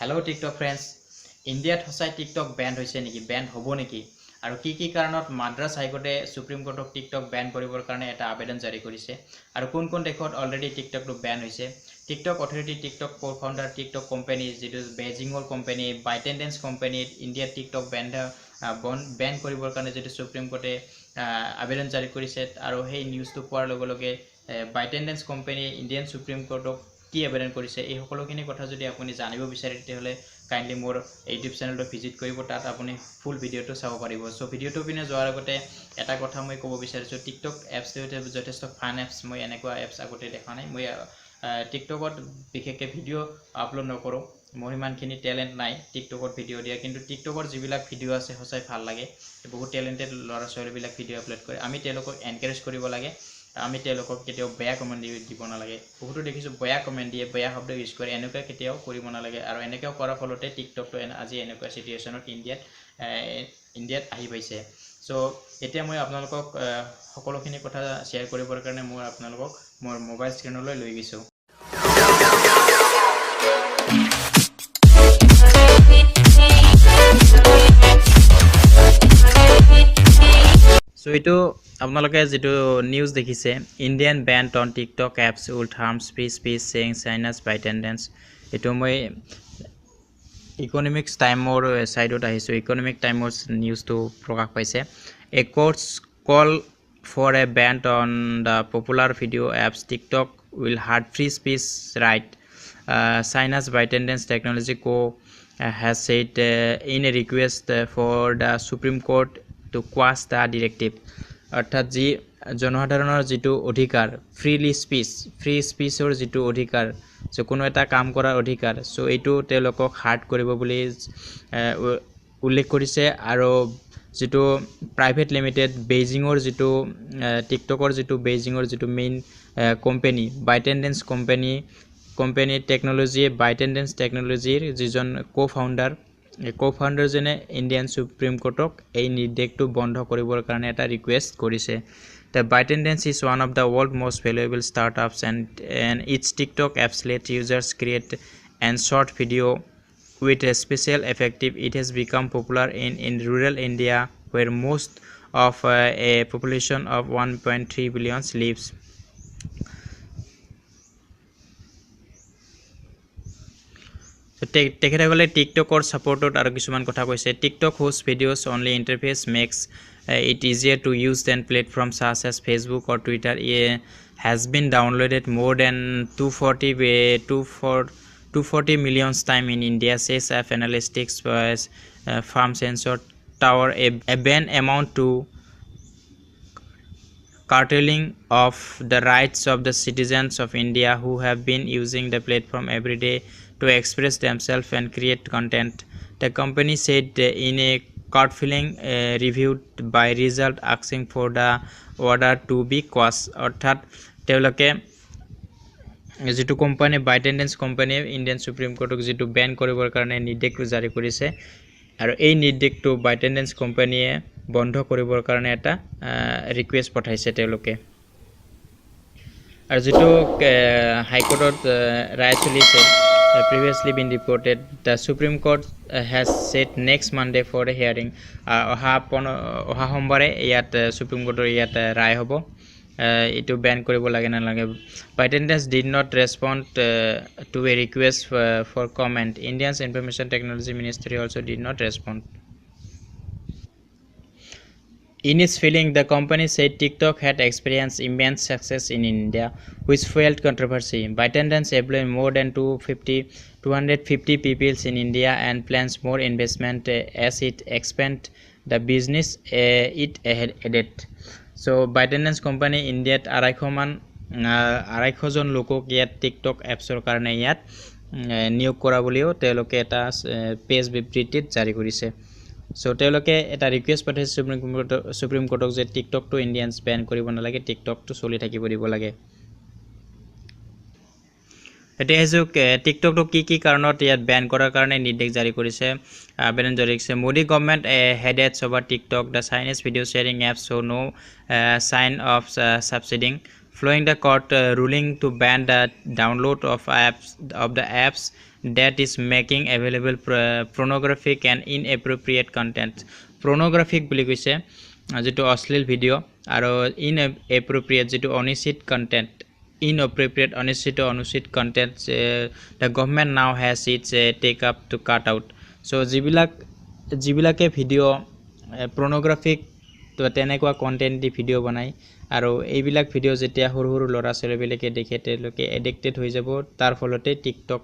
Hello TikTok friends. India hosai TikTok ban hoise niki ban hobo niki aru ki karonot Madras High Court Supreme Court of TikTok ban koribor karone eta abedon jari korise aru kon dekhot already TikTok to ban hoise TikTok authority TikTok co-founder TikTok company jitu Beijing or company ByteDance company India TikTok ban koribor karone jitu Supreme Court abedon jari korise aru hei news to poar loge loge ByteDance company Indian Supreme Court of কি আবেদন কৰিছে এই সকলোখিনি কথা যদি আপুনি জানিব বিচাৰে তেতিয়াহলে কাইন্ডলি মোৰ ইউটিউব চেনেলটো ভিজিট কৰিব তাত আপুনি ফুল ভিডিওটো চাব পাৰিব সো ভিডিওটো পিনে যোৱাৰ আগতে এটা কথা মই ক'ব বিচাৰিছো টিকটক এপছটো যথেষ্ট ফান এপছ মই এনেকুৱা এপছ আগতে দেখা নাই মই টিকটকত বিশেষকৈ ভিডিও আপলোড নকৰো মোৰ ইমানখিনি টেলেন্ট নাই টিকটকত ভিডিও দিয়া কিন্তু টিকটকৰ যিবিলাক ভিডিও আছে সঁচাই ভাল লাগে বহুত টেলেন্টেড ল'ৰা ছোৱালীবিলাক ভিডিও আপলোড কৰে আমি তেওঁলোকক এনকাৰেজ কৰিব লাগে আমি তেওঁলোকক কেতিয়াও বেয়া কমেন্ট দিব নালাগে বহুতো দেখিছো বেয়া কমেন্ট দিয়ে বেয়া শব্দ ইউজ কৰে এনেকুৱা কেতিয়াও কৰিব নালাগে আৰু এনেকুৱা কৰাৰ ফলতে টিকটকটো আজি এনেকুৱা সিচুৱেচনত ইণ্ডিয়াত আহি পাইছে সো এতিয়া মই আপোনালোকক সকলোখিনি কথা শেয়াৰ কৰিবৰ কাৰণে মই আপোনালোকক মোৰ মোবাইল স্ক্ৰিনলৈ লৈ গৈছো So itu আপোনালোকে যেটো নিউজ দেখিছে Indian ban on TikTok apps will harms free speech saying Chinese ByteDance এটো মই ইকোনমিক্স টাইমৰ সাইডত আহিছো ইকোনমিক টাইমছ নিউজ তো প্ৰকাশ পাইছে a courts call for a ban on the popular video apps TikTok will hurt free speech right Chinese ByteDance technology co has said in a request for the Supreme Court to quash the directive অর্থাৎ G জনসাধাৰণৰ যেটো অধিকাৰ free স্পিচৰ যেটো অধিকাৰ so কোনো এটা কাম কৰাৰ অধিকাৰ সো এইটো তেওঁলোকক হাৰ্ট কৰিব বুলি উল্লেখ কৰিছে আৰু যেটো প্ৰাইভেট লিমিটেড বেইজিঙৰ যেটো টিকটকৰ যেটো বেইজিঙৰ যেটো main company ByteDance company technology ByteDance টেকনলজিৰ যিজন co-founder জনে ইন্ডিয়ান সুপ্ৰিম কোৰ্টক এই নিৰ্দেশটো বন্ধ কৰিবৰ কাৰণে এটা ৰিকুৱেষ্ট কৰিছে The ByteDance is one of the world's most valuable startups and its TikTok apps let users create and short video with a special effective it has become popular in rural India where most of a population of 1.3 billion lives তেখেতসকলে টিকটকৰ সাপোৰ্টত আৰু কিছুমান কথা কৈছে TikTok host videos only interface makes it easier to use than platforms such as Facebook or Twitter has been downloaded more than 240 million time in India says analytics firm Sensor Tower a ban amount to curtailing of the rights of the citizens of India who have been using the platform every day to express themselves and create content. The company said in a court-filing reviewed by result asking for the order to be quashed. অর্থাৎ তেওঁলোকে যেটো company ByteDance company Indian supreme কোর্টক যেটো ban কৰিবৰ কাৰণে নিৰ্দেশ জাৰি কৰিছে আৰু এই নিৰ্দেশটো ByteDance কোম্পানীয়ে বন্ধ কৰিবৰ কাৰণে এটা ৰিকুৱেষ্ট পঠাইছে তেওঁলোকে আৰু যেটো হাইকোৰ্টত ৰায় চলিছে previously been reported the Supreme Court has set next Monday for a hearing oha sombare yat Supreme Court yat rai hobo itu ban koribo lage na lage ByteDance did not respond to a request for comment India's Information Technology Ministry also did not respond In its filing, the company said TikTok had experienced immense success in India, which fueled controversy. ByteDance employs more than 250 people in India and plans more investment as it expands the business. It added. So, ByteDance company India 250 জন লোকক ইয়াত TikTok appsৰ কাৰণে ইয়াত নিয়োগ কৰা বুলিও তেওঁলোকে এটা page বিবৃতিত জাৰি কৰিছে So তেওঁলোকে এটা ৰিকুৱেষ্ট পঠাইছে সুপ্ৰিম কোৰ্টক যে টিকটক টু ইন্ডিয়ানছ ব্যান কৰিব নালাগে টিকটক টু চলি থাকিব দিব লাগে এটা হেজু টিকটক টু কি কাৰণত ইয়াত ব্যান কৰাৰ কাৰণে নিৰ্দেশ জাৰি কৰিছে আবেদন জাৰি কৰিছে Modi government headed over TikTok the Chinese video sharing apps show no sign of subsiding following the court ruling to ban the download of the apps that is making available pornographic and inappropriate content. Pornographic বুলি কৈছে যেটো অশ্লীল video আৰু inappropriate যেটো অনুচিত content. Inappropriate, অনুচিত content the government now has its take up to cut out. So যিবিলাকে video pornographic তো তেনেকুৱা কন্টেন্ট দি ভিডিও বনাই আৰু এইবিলাক ভিডিও যেতিয়া সৰু লৰা ছোৱালীবিলাকে দেখে তেওঁলোকে এডিক্টেড হৈ যাব তাৰ ফলতে টিকটক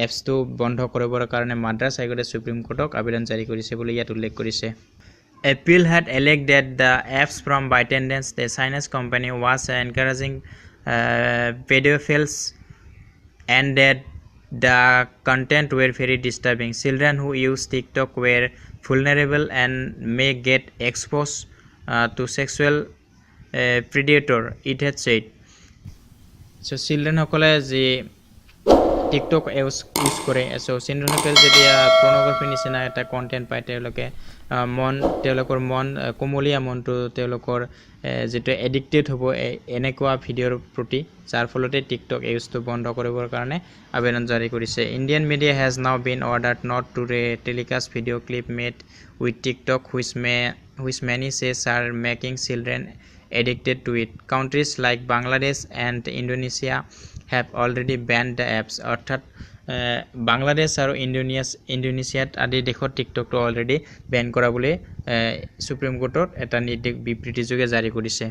এপছটো বন্ধ কৰিবৰ কাৰণে মাদ্ৰাছ হাইকোৰ্টে সুপ্ৰিম কোৰ্টক আবেদন জাৰি কৰিছে বুলি ইয়াত উল্লেখ কৰিছে Appeal had alleged that the apps from ByteDance, the Chinese company, was encouraging pedophiles and that the content were very disturbing. Children who use TikTok were vulnerable and may get exposed to sexual predator, it had said. So children hokole je TikTok use kore so children hokole jetia pornography nisina eta content pai teloke তেওঁলোকৰ মন কোমলীয়া মনটো তেওঁলোকৰ যেটো addicted হ'ব এনেকুৱা ভিডিওৰ প্ৰতি যাৰ ফলতে টিকটক ইউজটো বন্ধ কৰিবৰ কাৰণে আবেদন জাৰি কৰিছে Indian media has now been ordered not to telecast video clip made with TikTok which many says are making children addicted to it. Countries like Bangladesh and Indonesia have already banned the apps. অৰ্থাৎ বাংলাদেশ আৰু ইন্দোনেছিয়াত আদি দেশত টিকটকটো already Ben কৰা বুলি supreme কোৰ্টত এটা নিৰ্দেশ বিবৃতি যোগে জাৰি কৰিছে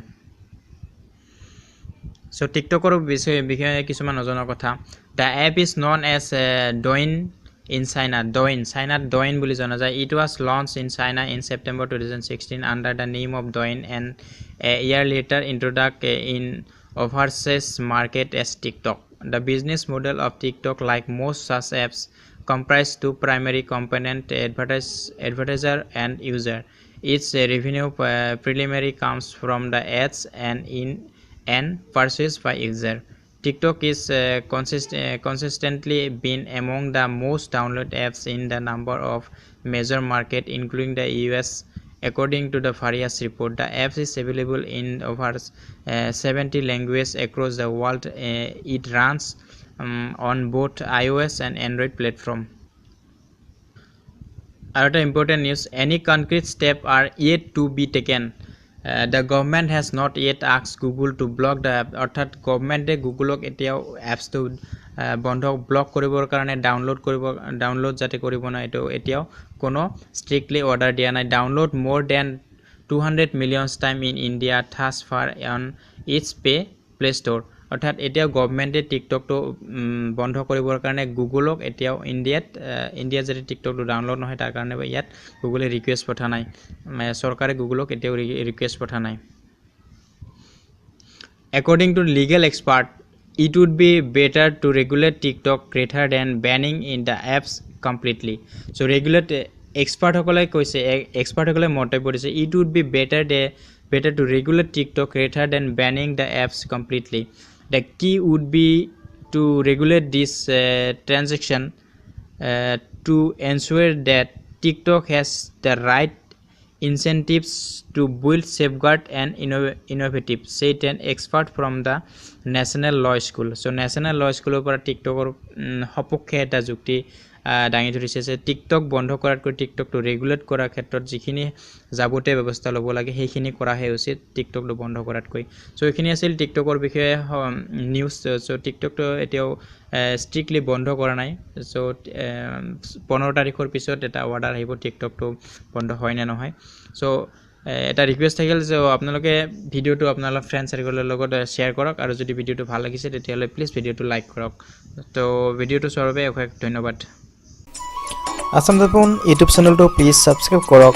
সো টিকটকৰ বিষয়ে কিছুমান নজনা কথা the app is known as Douyin in China Douyin বুলি জনা যায় it was launched in China in September 2016 under the name of Douyin and a year later introduced in overseas market as TikTok. The business model of TikTok, like most such apps, comprise two primary components: advertiser and user. Its revenue preliminary comes from the ads and purchase by user. TikTok is consistently been among the most downloaded apps in the number of major markets, including the US. According to the Farias report, the app is available in over 70 languages across the world. It runs on both iOS and Android platform. Another important news: any concrete steps are yet to be taken. The government has not yet asked Google to block the app. অর্থাৎ গভর্নমেন্টে গুগলক এতিয়াও এপছটো বন্ধ block কৰিবৰ কাৰণে download যাতে কৰিব না এটো এতিয়াও কোনো স্ট্ৰিক্টলি অৰ্ডাৰ দিয়া নাই download more than 200 million time in India thus far on its Play Store. অর্থাৎ এতিয়াও গভর্নমেন্টে টিকটকটো বন্ধ কৰিবৰ কাৰণে গুগলক এতিয়াও ইন্ডিয়া যদি টিকটকটো ডাউনলোড নহয় তাৰ কাৰণে ইয়াত গুগলে ৰিকুৱেষ্ট পঠা নাই সৰকাৰে গুগলক এতিয়াও ৰিকুৱেষ্ট পঠা নাই According to legal expert, it would be better to regulate TikTok rather than banning in the apps completely. So regulate expert hokole koise expert hokole মন্তব্য দিছে it would be better to regulate TikTok rather than banning the apps completely. The key would be to regulate this transaction to ensure that TikTok has the right incentives to build safeguard and innovative, said an expert from the National Law School. So National Law School পৰা টিকটকৰ হপক্ষে এটা যুক্তি দাঙি ধৰিছে যে TikTok বন্ধ কৰাতকৈ টিকটকটো regulate কৰাৰ ক্ষেত্ৰত যিখিনি যাৱতীয় ব্যৱস্থা ল'ব লাগে সেইখিনি কৰাহে উচিত টিকটকটো বন্ধ কৰাতকৈ সো এইখিনি আছিল টিকটকৰ বিষয়ে নিউজ সো টিকটকটো এতিয়াও স্ট্ৰিক্টলি বন্ধ কৰা নাই সো 15 তাৰিখৰ পিছত এটা অৰ্ডাৰ আহিব টিকটকটো বন্ধ হয় নে নহয় সো এটা ৰিকুৱেষ্ট থাকিল যে আপোনালোকে ভিডিওটো আপোনালোকৰ ফ্ৰেণ্ড সাৰ্কেলৰ লগত শেয়াৰ কৰক আৰু যদি ভিডিওটো ভাল লাগিছে তেতিয়াহ'লে প্লিজ ভিডিওটো লাইক কৰক তো ভিডিওটো চোৱাৰ বাবে অশেষ ধন্যবাদ আসাম দৰ্পণ ইউটিউব চেনেলটো প্লিজ সাবস্ক্ৰাইব কৰক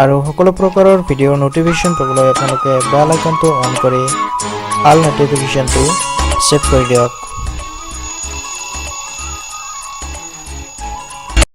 আৰু সকলো প্ৰকাৰৰ ভিডিওৰ নোটিফিকেশ্যন পাবলৈ আপোনালোকে বেল আইকনটো অন কৰি অল নোটিফিকেশ্যনটো সেট কৰি দিয়ক